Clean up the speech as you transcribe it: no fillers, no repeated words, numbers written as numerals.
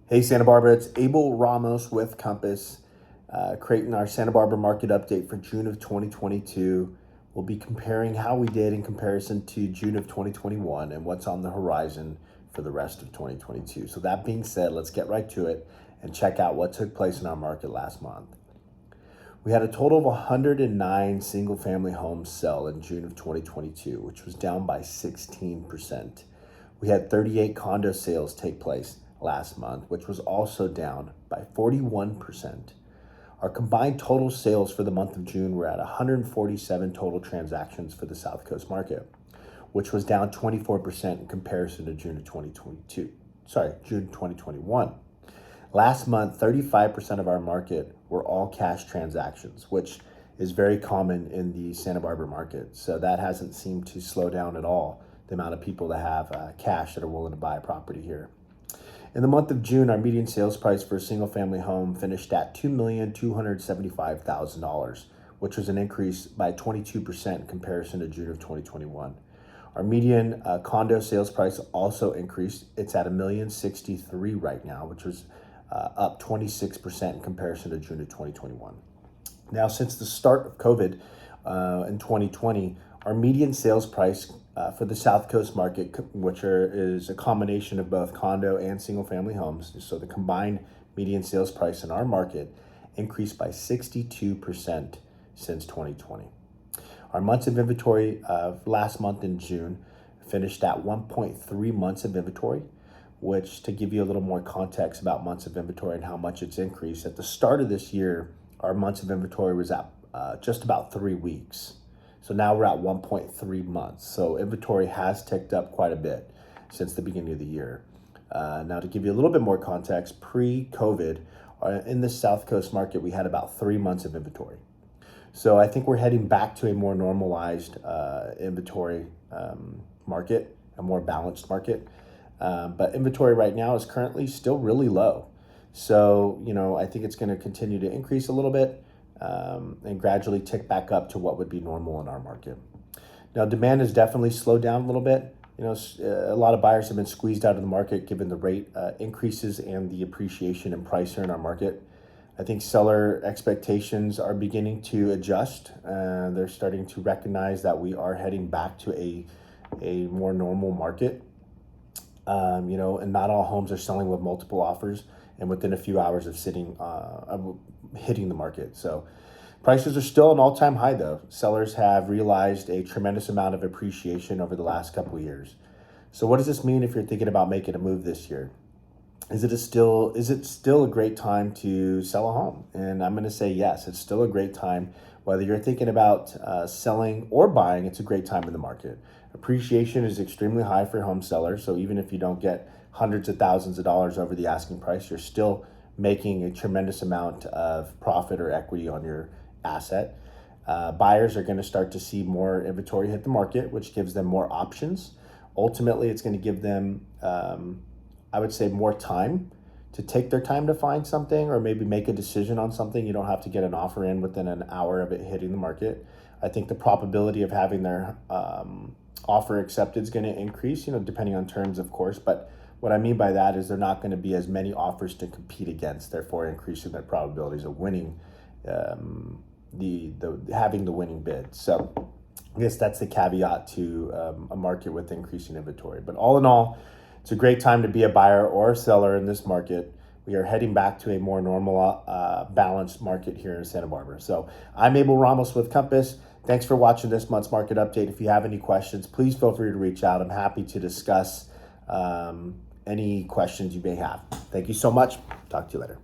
Hey Santa Barbara, it's Abel Ramos with Compass, creating our Santa Barbara market update for June of 2022. We'll be comparing how we did in comparison to June of 2021 and what's on the horizon for the rest of 2022. So that being said, let's get right to it and check out what took place in our market last month. We had a total of 109 single family homes sell in June of 2022, which was down by 16%. We had 38 condo sales take place last month, which was also down by 41%. Our combined total sales for the month of June were at 147 total transactions for the South Coast market, which was down 24% in comparison to June 2021. Last month, 35% of our market were all cash transactions, which is very common in the Santa Barbara market. So that hasn't seemed to slow down at all, the amount of people that have cash that are willing to buy a property here. In the month of June, our median sales price for a single family home finished at $2,275,000, which was an increase by 22% in comparison to June of 2021. Our median condo sales price also increased. It's at $1,063,000 right now, which was up 26% in comparison to June of 2021. Now, since the start of COVID in 2020, our median sales price for the South Coast market, which is a combination of both condo and single family homes, so the combined median sales price in our market increased by 62% since 2020. Our months of inventory last month in June finished at 1.3 months of inventory, which, to give you a little more context about months of inventory and how much it's increased, at the start of this year, our months of inventory was at just about 3 weeks. So now we're at 1.3 months. So inventory has ticked up quite a bit since the beginning of the year. Now, to give you a little bit more context, pre-COVID, in the South Coast market, we had about 3 months of inventory. So I think we're heading back to a more normalized inventory market, a more balanced market. But inventory right now is currently still really low. So, I think it's going to continue to increase a little bit and gradually tick back up to what would be normal in our market. Now, demand has definitely slowed down a little bit. A lot of buyers have been squeezed out of the market given the rate increases and the appreciation in price here in our market. I think seller expectations are beginning to adjust. They're starting to recognize that we are heading back to a more normal market. And not all homes are selling with multiple offers and within a few hours of hitting the market. So prices are still an all-time high though. Sellers have realized a tremendous amount of appreciation over the last couple of years. So what does this mean if you're thinking about making a move this year? Is it still a great time to sell a home? And I'm going to say yes, it's still a great time. Whether you're thinking about selling or buying, it's a great time in the market. Appreciation is extremely high for home sellers. So even if you don't get hundreds of thousands of dollars over the asking price, you're still making a tremendous amount of profit or equity on your asset. Buyers are going to start to see more inventory hit the market, which gives them more options. Ultimately, it's going to give them, I would say, more time to take their time to find something or maybe make a decision on something. You don't have to get an offer in within an hour of it hitting the market. I think the probability of having their offer accepted is going to increase, depending on terms, of course. But what I mean by that is there not going to be as many offers to compete against, therefore increasing their probabilities of winning, having the winning bid. So I guess that's the caveat to a market with increasing inventory. But all in all, it's a great time to be a buyer or a seller in this market. We are heading back to a more normal, balanced market here in Santa Barbara. So I'm Abel Ramos with Compass. Thanks for watching this month's market update. If you have any questions, please feel free to reach out. I'm happy to discuss any questions you may have. Thank you so much. Talk to you later.